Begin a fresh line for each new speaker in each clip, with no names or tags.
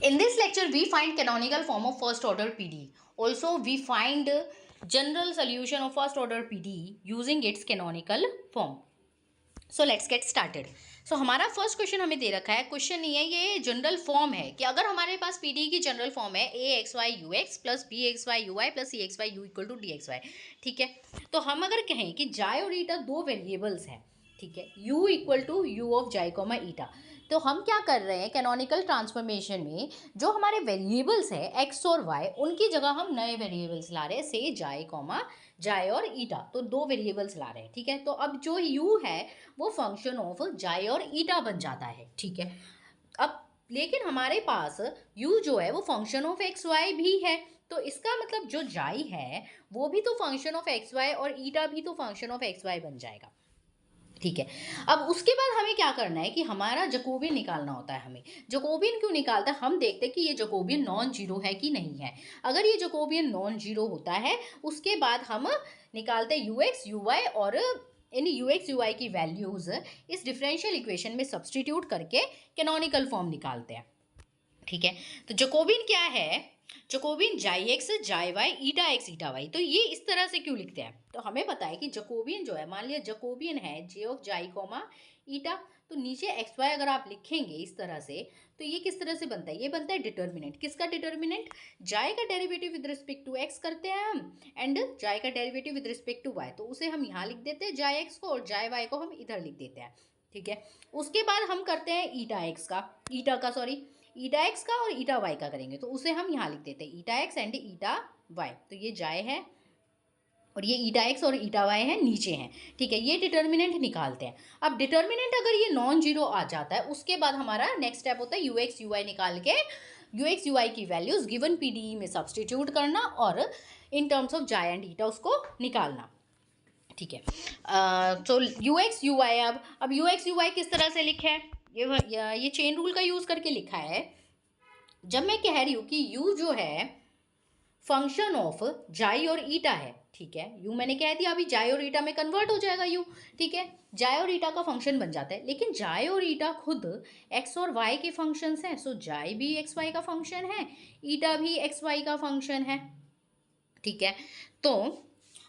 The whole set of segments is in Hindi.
In this lecture, we find canonical form of first order PD. Also, we find general solution of first order PD using its canonical form. So let's get started. So हमारा फर्स्ट क्वेश्चन हमें दे रखा है. क्वेश्चन नहीं है, ये जनरल फॉर्म है कि अगर हमारे पास पीडी की जनरल फॉर्म है a x y u x plus b x y u y plus c x y u equal to d x y. ठीक है, तो हम अगर कहें कि जाय और ईटा दो वेरिएबल्स हैं, ठीक है, u equal to u of xi comma eta, तो हम क्या कर रहे हैं कैनोनिकल ट्रांसफॉर्मेशन में जो हमारे वेरिएबल्स है x और y, उनकी जगह हम नए वेरिएबल्स ला रहे हैं, से जाय कॉमा जाय और ईटा, तो दो वेरिएबल्स ला रहे हैं. ठीक है, तो अब जो u है वो फंक्शन ऑफ जाय और ईटा बन जाता है. ठीक है, अब लेकिन हमारे पास u जो है वो फंक्शन ऑफ एक्स वाई भी है, तो इसका मतलब जो जाय है वो भी तो फंक्शन ऑफ एक्स वाई और ईटा भी तो फंक्शन ऑफ एक्स वाई बन जाएगा. ठीक है, अब उसके बाद हमें क्या करना है कि हमारा जकोबियन निकालना होता है. हमें जकोबियन क्यों निकालता है, हम देखते हैं कि ये जकोबियन नॉन जीरो है कि नहीं है. अगर ये जकोबियन नॉन जीरो होता है उसके बाद हम निकालते हैं यू एक्स यू वाई, और इन यू एक्स यू वाई की वैल्यूज़ इस डिफरेंशियल इक्वेशन में सब्सटीट्यूट करके कैनोनिकल फॉर्म निकालते हैं. ठीक है, तो जकोबियन क्या है, Jacobian xi x xi y eta x eta y, तो ये इस तरह से क्यों लिखते हैं, तो हमें पता है कि जकोबियन जो है, मान लिया जकोबियन है जे ऑफ जाई कॉमा ईटा, तो नीचे एक्स वाई अगर आप लिखेंगे इस तरह से, तो ये किस तरह से बनता है, ये बनता है डिटर्मिनेंट. किसका डिटर्मिनेंट, जाय का derivative with respect to x करते हैं हम, एंड जाय का derivative with respect to y, तो उसे हम यहाँ लिख देते हैं जाय एक्स को, और जाय वाई को हम इधर लिख देते हैं. ठीक है, उसके बाद हम करते हैं ईटा एक्स का, ईटा एक्स का और ईटा वाई का करेंगे, तो उसे हम यहाँ लिख देते हैं eta x and eta y, तो ये जाय है और ये ईटा एक्स और ईटा वाई है नीचे हैं. ठीक है, ये डिटर्मिनेंट निकालते हैं. अब डिटर्मिनेंट अगर ये नॉन जीरो आ जाता है उसके बाद हमारा नेक्स्ट स्टेप होता है यू एक्स यू वाई निकाल के यू एक्स यू वाई की वैल्यूज गिवन पीडीई में सब्सटीट्यूट करना और इन टर्म्स ऑफ जाय एंड ईटा उसको निकालना. ठीक है, तो यू एक्स यू वाई, अब यू एक्स यू वाई किस तरह से लिखा है, ये चेन रूल का यूज़ करके लिखा है. जब मैं कह रही हूँ कि u जो है फंक्शन ऑफ जाई और ईटा है, ठीक है, u मैंने कह दिया अभी जाई और ईटा में कन्वर्ट हो जाएगा u. ठीक है, जाई और ईटा का फंक्शन बन जाता है, लेकिन जाई और ईटा खुद x और y के फंक्शंस हैं, सो जाई भी एक्स वाई का फंक्शन है, ईटा भी एक्स वाई का फंक्शन है. ठीक है, तो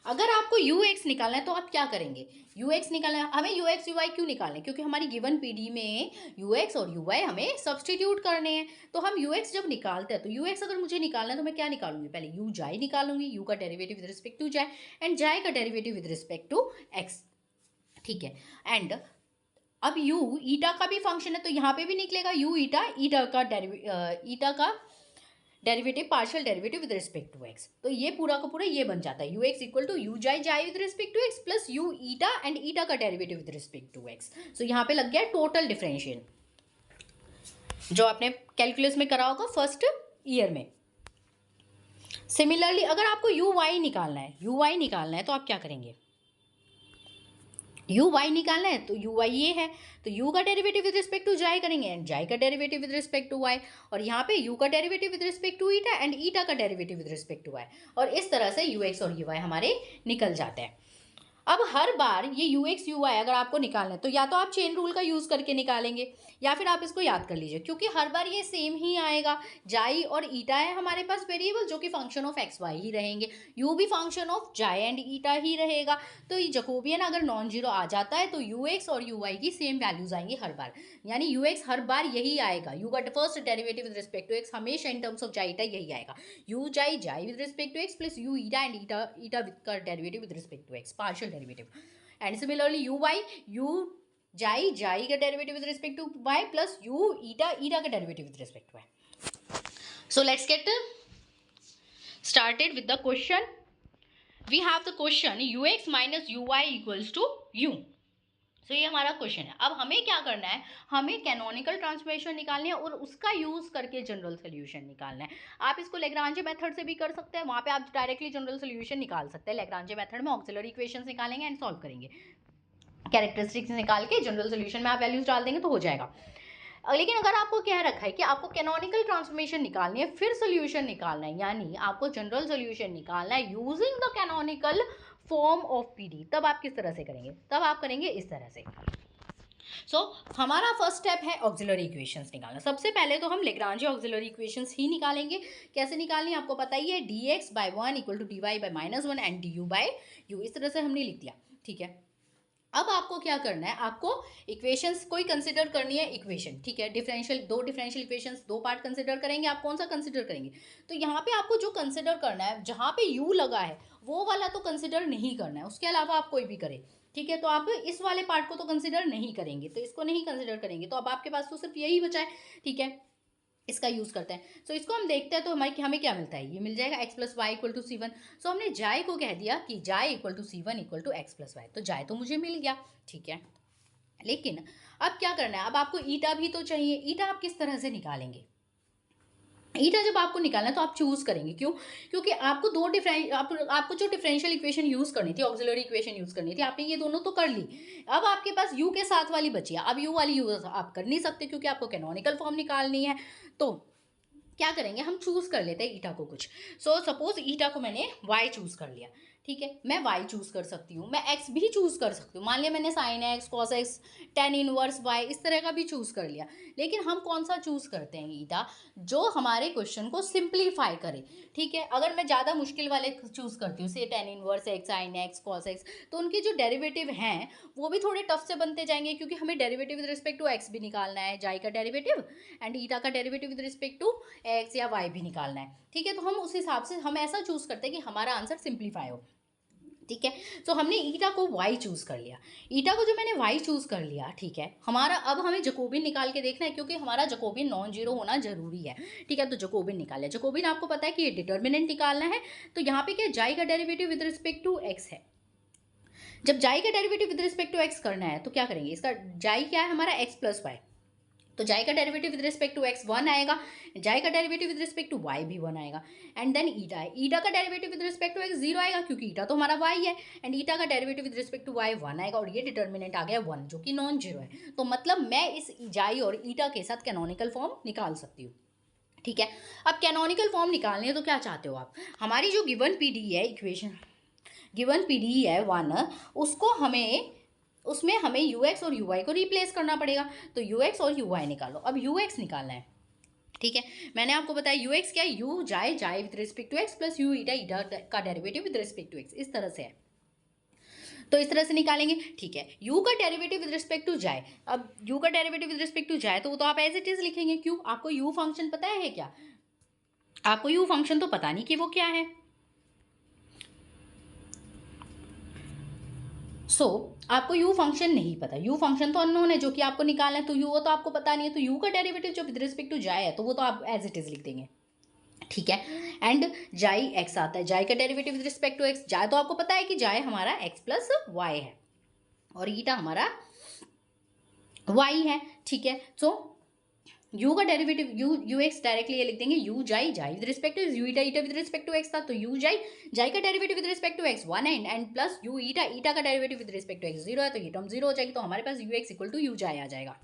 अगर आपको यू एक्स निकालना है तो आप क्या करेंगे, यू एक्स निकालना है, हमें यू एक्स यू वाई क्यों निकालना है, क्योंकि हमारी गिवन पीडी में यू एक्स और यू वाई हमें सब्सटीट्यूट करने हैं. तो हम यू एक्स जब निकालते हैं, तो यू एक्स अगर मुझे निकालना है तो मैं क्या निकालूंगी, पहले यू जाई निकालूंगी, यू का derivative with respect to xi and xi का derivative with respect to x. ठीक है, एंड अब यू ईटा का भी फंक्शन है तो यहाँ पे भी निकलेगा यू ईटा, ईटा का derivative partial derivative with respect to x, तो ये पूरा का पूरा ये बन जाता है u x equal to u xi xi with respect to x plus u eta and eta का derivative with respect to x. So यहाँ पे लग गया टोटल डिफरेंशियल जो आपने कैलकुलस में करा होगा फर्स्ट ईयर में. सिमिलरली अगर आपको यू वाई निकालना है तो आप क्या करेंगे, यू वाई निकालना है तो यू वाई ये है, तो यू का डेरिवेटिव विद रिस्पेक्ट टू जाय करेंगे एंड जाय का derivative with respect to y, और यहाँ पे यू का derivative with respect to eta and eta का derivative with respect to y, और इस तरह से यू एक्स और यू वाई हमारे निकल जाते हैं. अब हर बार ये यू एक्स यू वाई अगर आपको निकालना है तो या तो आप चेन रूल का यूज़ करके निकालेंगे या फिर आप इसको याद कर लीजिए, क्योंकि हर बार ये सेम ही आएगा. जाई और ईटा है हमारे पास वेरिएबल जो कि function of x why he रहेंगे, यू भी फंक्शन ऑफ जाई एंड ईटा ही रहेगा. तो ये जकोबियन अगर नॉन जीरो आ जाता है तो यू एक्स और यू वाई की सेम वैल्यूज आएंगी हर बार, यानी यू एक्स हर बार यही आएगा, यू का first derivative with respect to x हमेशा इन टर्म्स ऑफ जाई ईटा यही आएगा, u xi xi with respect to x plus u eta and eta eta का derivative with respect to x partial derivative, and similarly u y u xi xi का derivative with respect to y plus u eta eta का derivative with respect to y. So let's get started with the question. We have the question ux minus uy equals to u. So ये हमारा क्वेश्चन है. अब हमें क्या करना है, हमें कैनोनिकल ट्रांसफॉर्मेशन निकालनी है और उसका यूज करके जनरल सोल्यूशन निकालना है. आप इसको लेग्रांजे मेथड से भी कर सकते हैं, वहाँ पे आप डायरेक्टली जनरल सोल्यूशन निकाल सकते हैं. लेग्रांजे मेथड में ऑक्सिलरी इक्वेशंस निकालेंगे एंड सॉल्व करेंगे, कैरेक्टरिस्टिक्स निकाल के जनरल सोल्यूशन में आप वैल्यूज डाल देंगे तो हो जाएगा. लेकिन अगर आपको कह रखा है कि आपको कैनोनिकल ट्रांसफॉर्मेशन निकालनी है फिर सोल्यूशन निकालना है, यानी आपको जनरल सोल्यूशन निकालना है using the canonical form of PD, तब आप किस तरह से करेंगे, तब आप करेंगे इस तरह से. सो हमारा फर्स्ट स्टेप है ऑक्सिलरी इक्वेशंस निकालना। सबसे पहले तो हम लेग्रांजे ऑक्सिलरी इक्वेशंस ही निकालेंगे। कैसे निकालनी है आपको पता ही है, dx/1 = dy by -1 and du/u, इस तरह से हमने लिख दिया। ठीक है, अब आपको क्या करना है, आपको इक्वेशंस कोई कंसिडर करनी है इक्वेशन। ठीक है, दो डिफरेंशियल इक्वेशंस, दो पार्ट कंसिडर करेंगे। आप कौन सा कंसिडर करेंगे, तो यहाँ पे आपको जो कंसिडर करना है, जहाँ पे u लगा है वो वाला तो कंसिडर नहीं करना है, उसके अलावा आप कोई भी करें। ठीक है, तो आप इस वाले पार्ट को तो कंसिडर नहीं करेंगे, तो इसको नहीं कंसिडर करेंगे, तो अब आपके पास तो सिर्फ यही बचा है। ठीक है, इसका यूज़ करते हैं। सो इसको हम देखते हैं, तो हमें क्या मिलता है, ये मिल जाएगा x + y = c1। सो हमने जाय को कह दिया कि जाय = c1 = x + y, तो जाय तो मुझे मिल गया। ठीक है, लेकिन अब क्या करना है, अब आपको ईटा भी तो चाहिए। ईटा आप किस तरह से निकालेंगे, ईटा जब आपको निकालना है तो आप चूज करेंगे, क्यों, क्योंकि आपको आपको जो डिफरेंशियल इक्वेशन यूज करनी थी, ऑक्सिलरी इक्वेशन यूज करनी थी, आपने ये दोनों तो कर ली। अब आपके पास यू के साथ वाली बची है। अब यू वाली यूज आप कर नहीं सकते, क्योंकि आपको कैनोनिकल फॉर्म निकालनी है। तो क्या करेंगे, हम चूज कर लेते हैं ईटा को कुछ। सो सपोज ईटा को मैंने y चूज कर लिया। ठीक है, मैं y चूज कर सकती हूँ, मैं x भी चूज कर सकती हूँ। मान लिया मैंने sin x, cos x, tan inverse y इस तरह का भी चूज कर लिया। लेकिन हम कौन सा चूज करते हैं ईटा, जो हमारे क्वेश्चन को सिंप्लीफाई करे। ठीक है, अगर मैं ज़्यादा मुश्किल वाले चूज करती हूँ, से tan inverse x, sin x, cos x, तो उनके जो डेरिवेटिव हैं वो भी थोड़े टफ से बनते जाएंगे, क्योंकि हमें derivative with respect to x भी निकालना है, जाई का डेरिवेटिव, एंड ईटा का derivative with respect to x या y भी निकालना है। ठीक है, तो हम उस हिसाब से हम ऐसा चूज करते हैं कि हमारा आंसर सिंप्लीफाई हो। ठीक है, तो हमने ईटा को y चूज कर लिया। ईटा को जो मैंने y चूज कर लिया, ठीक है, हमारा अब हमें जकोबिन निकाल के देखना है, क्योंकि हमारा जकोबिन नॉन जीरो होना जरूरी है। ठीक है, तो जकोबिन निकाल लिया। जकोबिन आपको पता है कि ये डिटर्मिनेंट निकालना है। तो यहाँ पे क्या, जाई का derivative with respect to x है। जब जाई का derivative with respect to x करना है, तो क्या करेंगे, इसका जाई क्या है हमारा x + y, तो जाई का derivative with respect to x 1 आएगा, जाई का derivative with respect to y भी 1 आएगा। एंड देन ईटा है, ईटा का derivative with respect to x 0 आएगा, क्योंकि ईटा तो हमारा y है, एंड ईटा का derivative with respect to y 1 आएगा, और ये डिटर्मिनेंट आ गया 1, जो कि नॉन जीरो है। तो मतलब मैं इस जाई और ईटा के साथ कैनोनिकल फॉर्म निकाल सकती हूँ। ठीक है, अब कैनोनिकल फॉर्म निकालनी है, तो क्या चाहते हो आप, हमारी जो गिवन पीडी है इक्वेशन, गिवन पीडी है 1, उसको उसमें हमें ux और uy को रिप्लेस करना पड़ेगा। तो ux और uy निकालो। अब ux निकालना है। ठीक है, मैंने आपको बताया ux क्या है, u xi with respect to x plus u eta का derivative with respect to x, इस तरह से है। तो इस तरह से निकालेंगे। ठीक है, u का डेरिवेटिव विद रिस्पेक्ट टू जाए, अब u का डेरिवेटिव विद रिस्पेक्ट टू जाए, तो वो तो आप एज इट इज लिखेंगे। क्यों, आपको u फंक्शन पता है क्या, आपको u फंक्शन तो पता नहीं कि वो क्या है। आपको u फंक्शन नहीं पता, u फंक्शन तो अननोन है, जो कि आपको निकालना है, तो u वो तो आपको पता नहीं है। तो u का डेरिवेटिव जो विद रिस्पेक्ट टू जाए है, तो वो तो आप एज इट इज लिख देंगे। ठीक है, एंड जाई x आता है, जाई का derivative with respect to x, जाए तो आपको पता है कि जाए हमारा x + y है, और ईटा हमारा y है। ठीक है, सो u का डेरिवेटिव ux डायरेक्टली ये लिख देंगे, u xi with respect to u eta with respect to x था, तो u जाई का derivative with respect to x 1 है, एंड प्लस u ईटा का derivative with respect to x 0 है, तो ये टर्म 0 हो जाएगी। तो हमारे पास ux = u जाई आ जाएगा।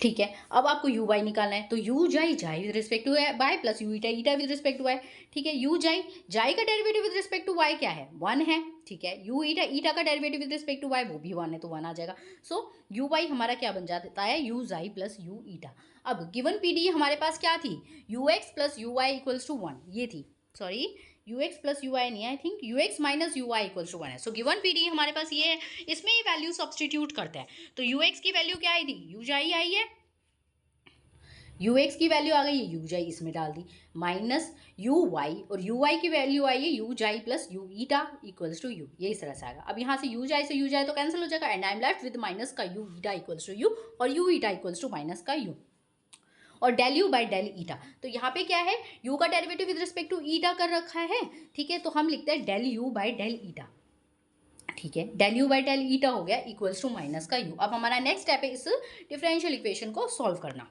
ठीक है, अब आपको यू वाई निकालना है, तो u xi with respect to y plus u eta with respect to y. ठीक है, यू जाई का derivative with respect to y क्या है, 1 है। ठीक है, यू ईटा का derivative with respect to y वो भी 1 है, तो 1 आ जाएगा। सो यू वाई हमारा क्या बन जाता है, यू जाई प्लस यू ईटा। अब गिवन पीडी हमारे पास क्या थी, u x plus u y equals to 1, ये थी, sorry u x plus u y नहीं, I think u x minus u y equals to 1 है। सो गिवन पीडी हमारे पास ये है, इसमें ये वैल्यू सब्सटीट्यूट करते हैं। तो यू एक्स की वैल्यू क्या आई थी, यू जाई आई है, यू एक्स की वैल्यू आ गई है, यू जाई इसमें डाल दी, माइनस यू वाई, और यू वाई की वैल्यू आई है u xi plus u eta equals to u, ये इस तरह से आएगा। अब यहाँ से यू जाए तो कैंसिल हो जाएगा, and I am left with minus का u eta equals to u, और u eta equals to minus का यू, और del u by del eta. तो यहाँ पे क्या है, यू का derivative with respect to eta कर रखा है। ठीक है, तो हम लिखते हैं del u by del eta. ठीक है, del u by del eta हो गया इक्वल्स टू माइनस का यू। अब हमारा नेक्स्ट स्टेप है इस डिफरेंशियल इक्वेशन को सॉल्व करना।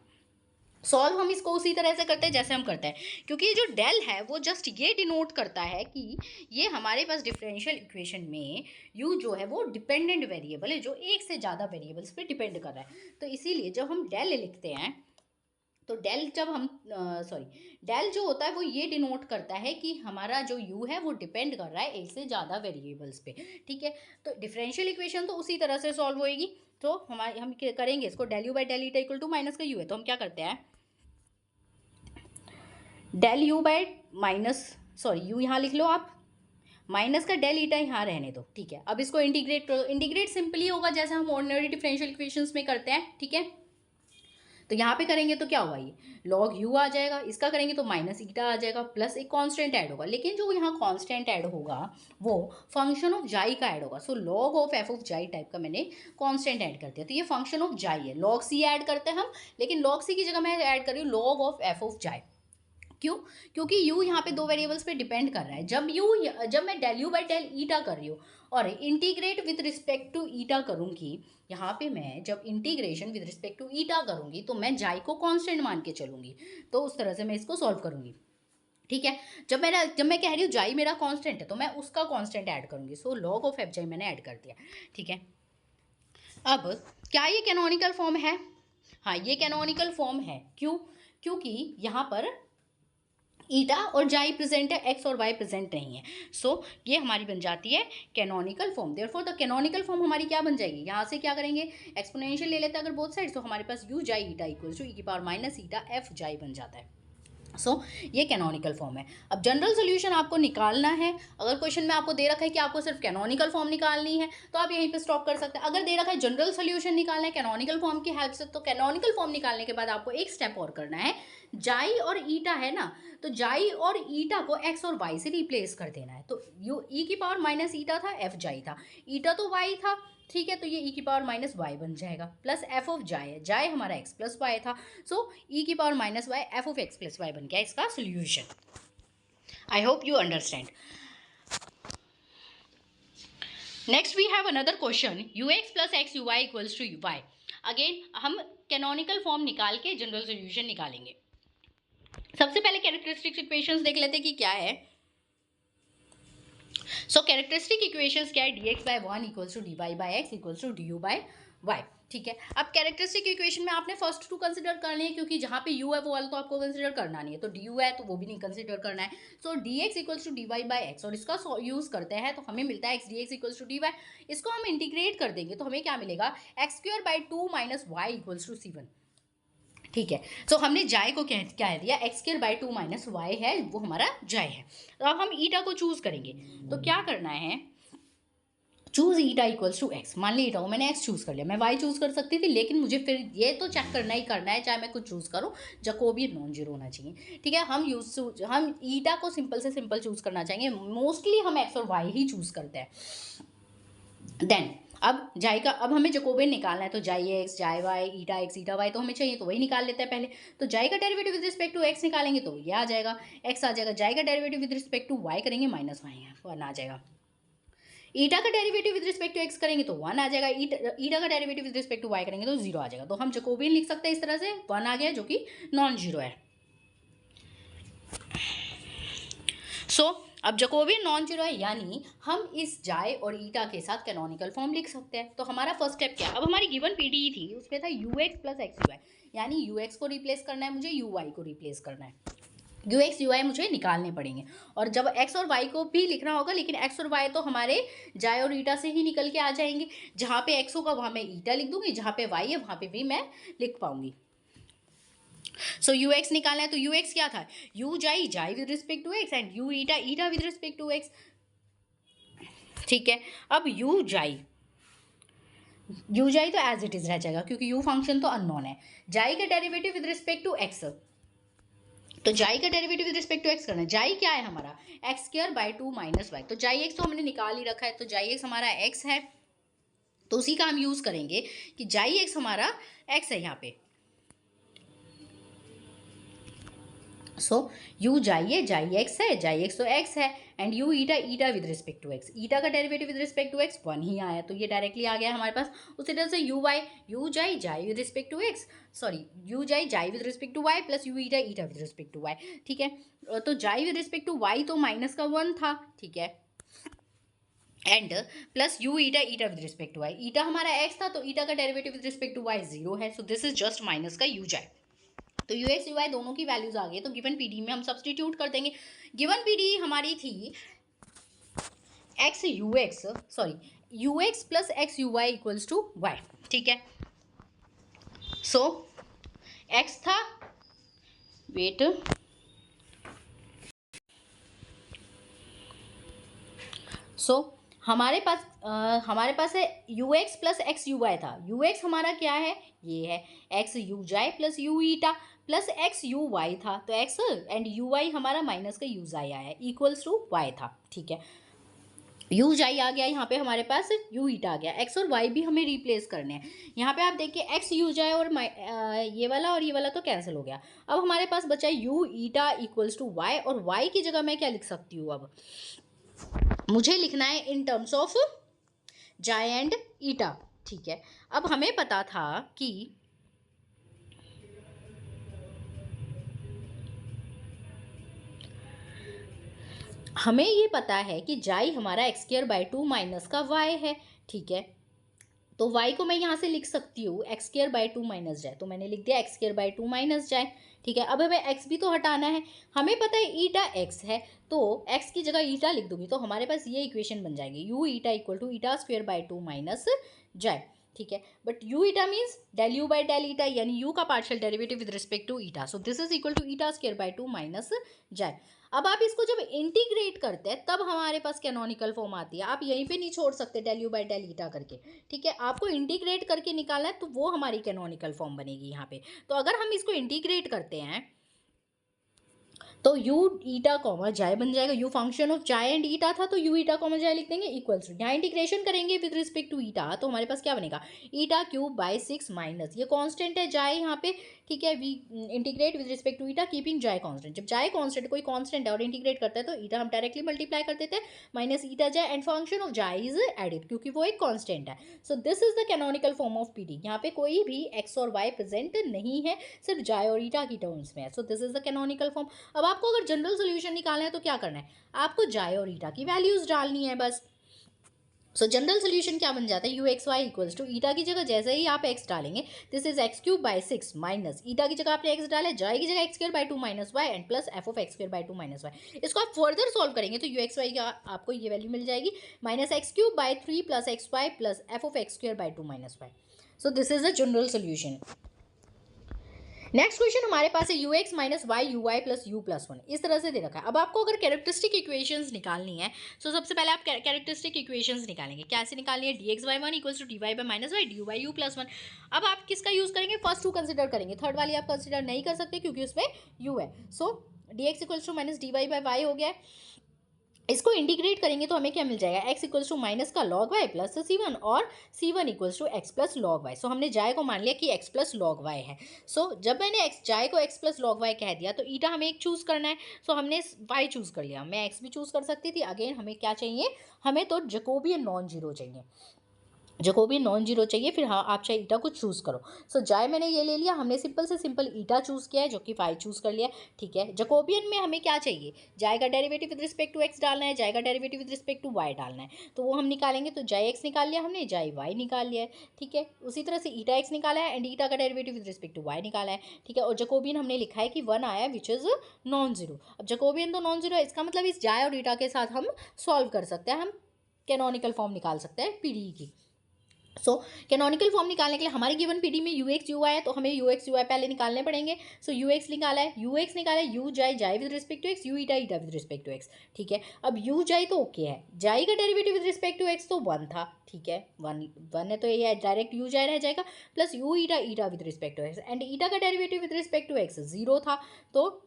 सॉल्व हम इसको उसी तरह से करते हैं जैसे हम करते हैं, क्योंकि ये जो डेल है वो जस्ट ये डिनोट करता है कि ये हमारे पास डिफरेंशियल इक्वेशन में यू जो है वो डिपेंडेंट वेरिएबल है, जो एक से ज़्यादा वेरिएबल्स पे डिपेंड कर रहा है। तो इसीलिए जब हम डेल लिखते हैं तो डेल जब हम डेल जो होता है वो ये डिनोट करता है कि हमारा जो यू है वो डिपेंड कर रहा है एक से ज़्यादा वेरिएबल्स पे, ठीक है। तो डिफरेंशियल इक्वेशन तो उसी तरह से सॉल्व होएगी। तो हम क्या करेंगे, इसको del u by del eta equal to minus का यू है, तो हम क्या करते हैं, डेल यू बाई यू यहाँ लिख लो आप, माइनस का डेल ईटा यहाँ रहने दो, ठीक है। अब इसको इंटीग्रेट करो, इंटीग्रेट सिंपली होगा जैसे हम ऑर्डिनरी डिफरेंशियल इक्वेशंस में करते हैं, ठीक है। तो यहाँ पे करेंगे तो क्या होगा, ये लॉग यू आ जाएगा, इसका करेंगे तो माइनस ईटा आ जाएगा, प्लस एक कांस्टेंट ऐड होगा, लेकिन जो यहाँ कांस्टेंट ऐड होगा वो फंक्शन ऑफ जाई का ऐड होगा। So log of F of जाई टाइप का मैंने कांस्टेंट ऐड कर दिया, तो ये फंक्शन ऑफ जाई है। लॉग सी ऐड करते हैं हम, लेकिन लॉग सी की जगह मैं ऐड कर रही हूँ लॉग ऑफ एफ ऑफ जाई। क्यों, क्योंकि u यहाँ पे दो वेरिएबल्स पे डिपेंड कर रहा है। जब मैं del u by del eta कर रही हूँ और integrate with respect to eta करूँगी, यहाँ पे मैं जब integration with respect to eta करूँगी तो मैं जाई को कांस्टेंट मान के चलूँगी, तो उस तरह से मैं इसको सॉल्व करूँगी, ठीक है। जब मैं कह रही हूँ जाई मेरा कांस्टेंट है तो मैं उसका कांस्टेंट ऐड करूँगी। सो लॉग ऑफ एफ जाई मैंने ऐड कर दिया, ठीक है। अब क्या ये कैनोनिकल फॉर्म है? हाँ, ये कैनोनिकल फॉर्म है। क्यों? क्योंकि यहाँ पर ईटा और जाई प्रेजेंट है, एक्स और वाई प्रेजेंट नहीं है। सो ये हमारी बन जाती है canonical form. Therefore the canonical form हमारी क्या बन जाएगी, यहाँ से क्या करेंगे, एक्सपोनेंशियल ले लेते हैं अगर बोथ साइड, तो हमारे पास यू जाई ईटा इक्वल्स टू ई की पावर माइनस ईटा एफ जाई बन जाता है। सो ये कैनोनिकल फॉर्म है। अब जनरल सोल्यूशन आपको निकालना है। अगर क्वेश्चन में आपको दे रखा है कि आपको सिर्फ कैनोनिकल फॉर्म निकालनी है तो आप यहीं पे स्टॉप कर सकते हैं। अगर दे रखा है जनरल सोल्यूशन निकालना है कैनोनिकल फॉर्म की हेल्प से, तो कैनोनिकल फॉर्म निकालने के बाद आपको एक स्टेप और करना है। जाई और ईटा है ना, तो जाई और ईटा को एक्स और वाई से रिप्लेस कर देना है। तो यू ई की पावर माइनस ईटा था, एफ जाई था, ईटा तो वाई था, ठीक है। तो ये ई की पावर माइनस वाई बन जाएगा, प्लस एफ ऑफ जाई है, जाई हमारा एक्स प्लस वाई था। सो ई की power minus y f of x plus y बन गया इसका solution. I hope you understand. Next we have another question, u x plus x u y equals to u y. Again हम कैनोनिकल फॉर्म निकाल के जनरल सोल्यूशन निकालेंगे। सबसे पहले कैरेक्टरिस्टिक्स इक्वेशंस देख लेते हैं कि क्या है। सो कैरेक्टरिस्टिक इक्वेशंस क्या है, d x by one equals to d y by x equals to d u by y, ठीक है। अब कैरेक्टरिस्टिक इक्वेशन में आपने फर्स्ट टू कंसिडर करनी है, क्योंकि जहाँ पे u है वो वाला तो आपको कंसिडर करना नहीं है, तो du है तो वो भी नहीं कंसिडर करना है। So d x equals to d y by x, और इसका यूज़ करते हैं तो हमें मिलता है x d x equals to d y. इसको हम इंटीग्रेट कर देंगे तो हमें क्या मिलेगा, x square by two minus y equals to c one, ठीक है। सो हमने जाय को क्या दिया, x square by two minus y है, वो हमारा जाय है। तो अब हम ईटा को चूज करेंगे, तो क्या करना है, choose eta equals to x. मान ली ईटा को मैंने एक्स चूज कर लिया, मैं वाई चूज कर सकती थी, लेकिन मुझे फिर ये तो चेक करना ही करना है, चाहे मैं कुछ चूज करूँ, जैकोबियन नॉन जीरो होना चाहिए, ठीक है। हम ईटा को सिंपल से सिंपल चूज करना चाहेंगे, मोस्टली हम एक्स और वाई ही चूज करते हैं। देन अब जाई का, अब हमें जैकोबियन निकालना है, तो xi x xi y eta x eta y तो हमें चाहिए, तो वही निकाल लेते हैं पहले। तो जाई का derivative with respect to x निकालेंगे तो ये आ जाएगा, एक्स आ जाएगा। जाई का derivative with respect to y करेंगे, माइनस वाई वन आ जाएगा। ईटा का derivative with respect to x करेंगे तो वन आ जाएगा, ईटा का derivative with respect to y करेंगे तो जीरो आ जाएगा। तो हम जैकोबियन लिख सकते हैं इस तरह से, वन आ गया जो कि नॉन जीरो है। सो अब जैकोबियन नॉन जीरो है, यानी हम इस जाय और ईटा के साथ कैनोनिकल फॉर्म लिख सकते हैं। तो हमारा फर्स्ट स्टेप क्या है, अब हमारी गिवन पीडीई थी उसमें था u x plus x u y, यानी यू एक्स को रिप्लेस करना है मुझे, यू वाई को रिप्लेस करना है, यू एक्स यू वाई मुझे निकालने पड़ेंगे। और जब एक्स और वाई को भी लिखना होगा, लेकिन एक्स और वाई तो हमारे जाय और ईटा से ही निकल के आ जाएंगे। जहाँ पे एक्स होगा वहाँ मैं ईटा लिख दूंगी, जहाँ पे वाई है वहाँ पे भी मैं लिख पाऊंगी। सो यू एक्स निकालना है, तो यू एक्स क्या था, u xi xi with respect to x and u eta eta with respect to x, ठीक है। अब यू जाई तो एज इट इज रह जाएगा, क्योंकि यू फंक्शन तो अननोन है। जाई का derivative with respect to x, तो जाई का derivative with respect to x करना है। जाई क्या है हमारा, x square by two minus y, तो जाई एक्स तो हमने निकाल ही रखा है, तो जाई एक्स हमारा एक्स है, तो उसी का हम यूज करेंगे कि जाई एक्स हमारा एक्स है यहाँ पे। सो यू जाइए जाई एक्स है, जाई एक्स तो एक्स है, and u eta eta with respect to x, eta का derivative with respect to x one ही आया, तो ये डायरेक्टली आ गया हमारे पास। उसी तरह से you y, u xi xi with respect to x, u xi xi with respect to y plus u eta eta with respect to y, ठीक है। तो xi with respect to y तो माइनस का वन था, ठीक है, and plus u eta eta with respect to y, eta हमारा एक्स था तो ईटा का derivative with respect to y zero है, so this is just minus का यू जाई। तो यू एक्स यू वाई दोनों की वैल्यूज आ गई, तो गिवन पीडी में हम सब्सटीट्यूट कर देंगे। गिवन पीडी हमारी थी x u x u x plus x u y equals to y, ठीक है। सो एक्स था, वेट, सो हमारे पास है u x plus x u y था। यू एक्स हमारा क्या है, ये है x u xi plus u eta plus x u y था, तो एक्स एंड यू वाई हमारा माइनस का यू जाई आया है, इक्वल्स टू वाई था, ठीक है। यू जाई आ गया, यहाँ पे हमारे पास यू ईटा आ गया, एक्स और वाई भी हमें रिप्लेस करने हैं। यहाँ पे आप देखिए एक्स यू जाए और ये वाला और ये वाला तो कैंसिल हो गया। अब हमारे पास बचा u eta equals to y, और वाई की जगह मैं क्या लिख सकती हूँ, अब मुझे लिखना है इन टर्म्स ऑफ जाई एंड ईटा, ठीक है। अब हमें पता था कि हमें ये पता है कि जाई हमारा एक्स स्क्वायर बाई 2 माइनस का वाई है, ठीक है। तो y को मैं यहाँ से लिख सकती हूँ एक्स स्क्वायर बाई 2 माइनस जाए, तो मैंने लिख दिया x square by 2 minus xi, ठीक है। अब हमें x भी तो हटाना है, हमें पता है ईटा x है, तो x की जगह ईटा लिख दूंगी, तो हमारे पास ये इक्वेशन बन जाएगी u eta equal to eta square by 2 minus xi, ठीक है। But u eta means del u by del eta, यानी यू का partial derivative with respect to eta, so this is equal to eta square by 2 minus xi. अब आप इसको जब इंटीग्रेट करते हैं तब हमारे पास कैनोनिकल फॉर्म आती है, आप यहीं पे नहीं छोड़ सकते del u by del eta करके, ठीक है। आपको इंटीग्रेट करके निकालना है, तो वो हमारी कैनोनिकल फॉर्म बनेगी यहाँ पे। तो अगर हम इसको इंटीग्रेट करते हैं तो यू ईटा कॉमा जाए बन जाएगा, u function of xi and eta था, तो यू ईटा कॉमा जाए लिख देंगे इक्वल्स टू, यहाँ इंटीग्रेशन करेंगे विद रिस्पेक्ट टू ईटा, तो हमारे पास क्या बनेगा ईटा क्यूब बाई 6 माइनस, ये कांस्टेंट है जाए यहाँ पे, ठीक है। We integrate with respect to eta keeping xi constant, जब जाए कांस्टेंट कोई कांस्टेंट है और इंटीग्रेट करता है तो ईटा हम डायरेक्टली मल्टीप्लाई कर देते हैं, माइनस ईटा जाए एंड फंक्शन ऑफ जाए इज एडेड, क्योंकि वो एक कांस्टेंट है। So this is the canonical form of PD, यहाँ पे कोई भी एक्स और वाई प्रेजेंट नहीं है, सिर्फ जाए और ईटा की टर्म्स में है। So this is the canonical form. अब आपको अगर जनरल सोल्यूशन निकालना है तो क्या करना है, आपको जाए और ईटा की वैल्यूज डालनी है बस। सो जनरल सोल्यूशन क्या बन जाता है, u x y equals to eta की जगह जैसे ही आप एक्स डालेंगे, this is x cube by 6 minus eta की जगह आपने एक्स डाला, जाए की जगह x square by 2 minus y and plus f of x square by 2 minus y. इसको आप फर्दर सॉल्व करेंगे तो यू एक्स वाई का आपको ये वैल्यू मिल जाएगी minus x cube by 3 plus x y plus f of x square by 2 minus y. So this is the general solution. Next question हमारे पास है u x minus y u y plus u plus 1, इस तरह से दे रखा है। अब आपको अगर कैरेक्टरिस्टिक इक्वेशंस निकालनी है तो सबसे पहले आप कैरेक्टरिस्टिक इक्वेशंस निकालेंगे, कैसे निकालनी है, d x y 1 equals to d y by minus y d u by u plus 1। अब आप किसका यूज़ करेंगे, फर्स्ट टू कंसिडर करेंगे, थर्ड वाली आप कंसिडर नहीं कर सकते क्योंकि उसमें यू है। So d x equals to minus d y by y हो गया, इसको इंटीग्रेट करेंगे तो हमें क्या मिल जाएगा, x इक्वल्स टू माइनस का लॉग वाई प्लस c1 और c1 equals to x plus log y. So हमने जाए को मान लिया कि x प्लस लॉग वाई है। सो जब मैंने जाए को x प्लस लॉग वाई कह दिया तो ईटा हमें एक चूज़ करना है, सो हमने y चूज़ कर लिया। मैं x भी चूज़ कर सकती थी, अगेन हमें क्या चाहिए, हमें तो जकोबियन नॉन जीरो चाहिए, जकोबियन नॉन जीरो चाहिए, फिर हाँ आप चाहे ईटा को चूज़ करो। सो जाए मैंने ये ले लिया, हमने सिंपल से सिंपल ईटा चूज़ किया है जो कि फाई चूज़ कर लिया, ठीक है। जकोबियन में हमें क्या चाहिए, जाए का derivative with respect to x डालना है, जाए का derivative with respect to y डालना है, तो वो हम निकालेंगे। तो जाए एक्स निकाल लिया हमने, जाए वाई निकाल लिया है, ठीक है। उसी तरह से ईटा एक्स निकाला है एंड ईटा का derivative with respect to y निकाला है, ठीक है। और जकोबियन हमने लिखा है कि 1 आया विच इज़ नॉन जीरो। अब जकोबियन तो नॉन जीरो है, इसका मतलब इस जाए और ईटा के साथ हम सॉल्व कर सकते हैं, हम कैनोनिकल फॉर्म निकाल सकते हैं पीडी की। सो कैनोनिकल फॉर्म निकालने के लिए हमारे गिवन पीडी में यू एक्स यू वाई है, तो हमें यू एक्स यू वाई पहले निकालने पड़ेंगे। सो यू एक्स निकाला है, यू एक्स निकाला है, u xi xi with respect to x, u eta eta with respect to x, ठीक है। अब यू जाए तो ओके है, जाए का derivative with respect to x तो 1 था, ठीक है, 1 है तो ये डायरेक्ट यू जाए रह जाएगा, plus u eta eta with respect to x and eta का derivative with respect to x 0 था, तो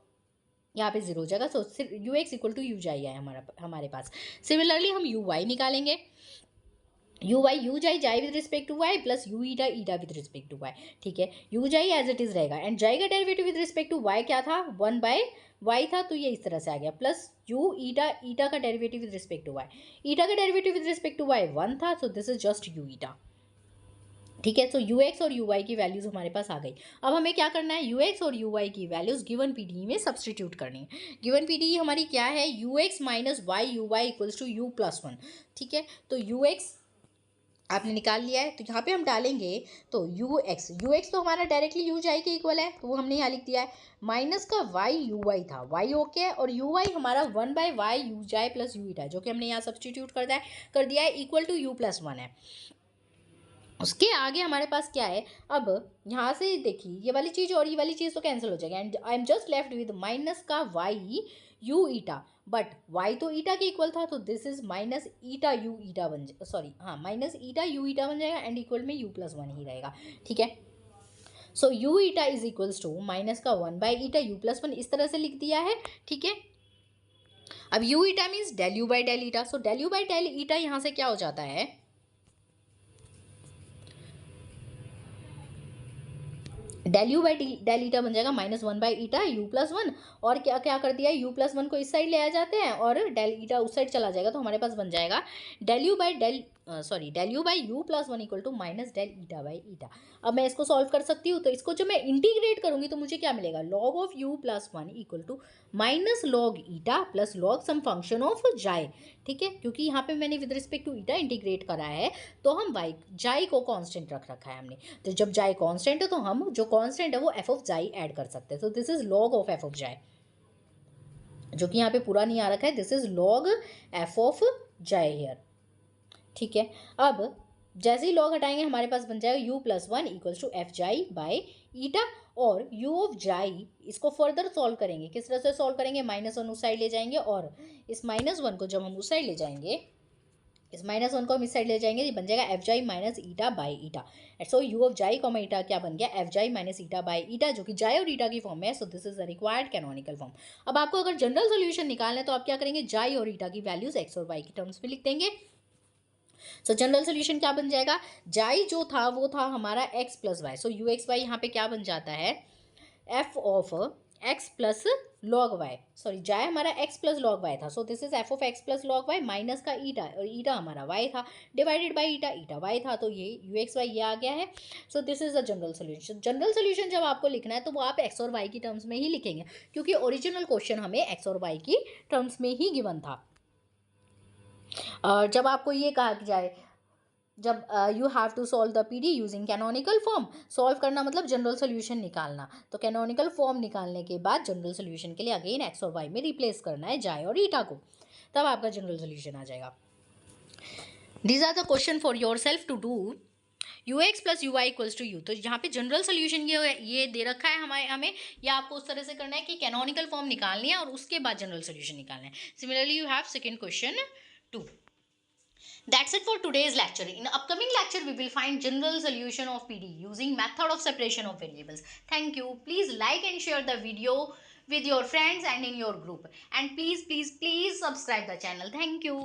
यहाँ पे 0 हो जाएगा। So u x equal to u xi है हमारे पास। सिमिलरली हम यू वाई निकालेंगे, u y u xi xi with respect to y plus u eta eta with respect to y, ठीक है। U xi as it is रहेगा एंड जाई का derivative with respect to y क्या था, 1 बाय वाई था, तो ये इस तरह से आ गया, प्लस यू ईटा ईटा का derivative with respect to y, eta का derivative with respect to y 1 था, so this is just u eta, ठीक है। सो यू एक्स और यू वाई की वैल्यूज हमारे पास आ गई। अब हमें क्या करना है, यू एक्स और यू वाई की वैल्यूज गिवन पीडी में सब्सटीट्यूट करनी है। गिवन पीडी हमारी क्या है, u x minus y u y equals to you plus 1, ठीक है। तो यू एक्स आपने निकाल लिया है, तो यहाँ पे हम डालेंगे तो यू एक्स तो हमारा डायरेक्टली यू जाई के इक्वल है, तो वो हमने यहाँ लिख दिया है। माइनस का वाई यू वाई था, वाई ओके है, और यू वाई हमारा 1/y यू जाए प्लस यू ईटा, जो कि हमने यहाँ सब्सटीट्यूट कर दिया है, इक्वल टू u+1 है। उसके आगे हमारे पास क्या है, अब यहाँ से देखिए ये वाली चीज़ और ये वाली चीज़ तो कैंसिल हो जाएगा, and I am just left with minus का y u eta, but y तो ईटा के इक्वल था, तो this is minus eta u eta बन जाए, सॉरी हाँ माइनस ईटा यू ईटा बन जाएगा, एंड इक्वल में u+1 ही रहेगा। ठीक है, so u eta is equals to minus का 1/ईटा u+1, इस तरह से लिख दिया है। ठीक है, अब u eta means del u by del eta, so del u by del eta यहाँ से क्या हो जाता है, del u by del eta बन जाएगा -1/ईटा u+1, और क्या क्या कर दिया, u+1 को इस साइड ले आ जाते हैं और डेल ईटा उस साइड चला जाएगा, तो हमारे पास बन जाएगा del u by u+1 equal to minus del eta by eta. अब मैं इसको सॉल्व कर सकती हूँ, तो इसको जब मैं इंटीग्रेट करूंगी तो मुझे क्या मिलेगा, log of u+1 equal to minus log eta plus log some function of xi. ठीक है, क्योंकि यहाँ पे मैंने with respect to eta integrate करा है, तो हम जाई को कांस्टेंट रख रखा है हमने, तो जब जाई कांस्टेंट है तो हम जो कांस्टेंट है वो एफ ऑफ जाई ऐड कर सकते हैं, तो this is log of F of जाई, जो कि यहाँ पे पूरा नहीं आ रखा है, this is log F of जाई हेयर। ठीक है, अब जैसे ही लॉग हटाएंगे हमारे पास बन जाएगा u+1 equals to f xi by eta, और u ऑफ जाई इसको फर्दर सॉल्व करेंगे, किस तरह से सॉल्व करेंगे, -1 उस साइड ले जाएंगे, और इस -1 को जब हम उस साइड ले जाएंगे, इस -1 को हम इस साइड ले जाएंगे, ये बन जाएगा एफ जाई minus eta by eta. So you of जाई कॉमा ईटा क्या बन गया, एफ जाई माइनस ईटा बाई ईटा, जो कि जाई और ईटा की फॉर्म है, so this is the required canonical form. अब आपको अगर जनरल सोल्यूशन निकालना है तो आप क्या करेंगे, जाई और ईटा की वैल्यूज एक्स और वाई की टर्म्स में लिख देंगे। सो जनरल सोल्यूशन क्या बन जाएगा, जाई जो था वो था हमारा x plus y, so u x y यहाँ पे क्या बन जाता है, f of x plus log y, sorry xi हमारा x प्लस लॉग वाई था, so this is f of x plus log y minus का ईटा, और ईटा हमारा y था, divided by eta, eta y था, तो ये यू एक्स वाई ये आ गया है। So this is the general solution. General solution जब आपको लिखना है तो वो आप x और y की टर्म्स में ही लिखेंगे, क्योंकि ओरिजिनल क्वेश्चन हमें x और y की टर्म्स में ही गिवन था। जब आपको ये कहा जाए, जब you have to solve the PD using canonical form, solve करना मतलब जनरल सोल्यूशन निकालना, तो कैनोनिकल फॉर्म निकालने के बाद जनरल सोल्यूशन के लिए अगेन एक्स और वाई में रिप्लेस करना है जाए और ईटा को, तब आपका जनरल सोल्यूशन आ जाएगा। These are the question for yourself to do, u x plus u y equals to u, तो यहाँ पे जनरल सोल्यूशन ये दे रखा है हमें, या आपको उस तरह से करना है कि कैनोनिकल फॉर्म निकालनी है और उसके बाद जनरल सोल्यूशन निकालना है। Similarly you have second question 2. That's it for today's lecture. In upcoming lecture, we will find general solution of PD using method of separation of variables. Thank you. Please like and share the video with your friends and in your group. And please subscribe the channel. Thank you.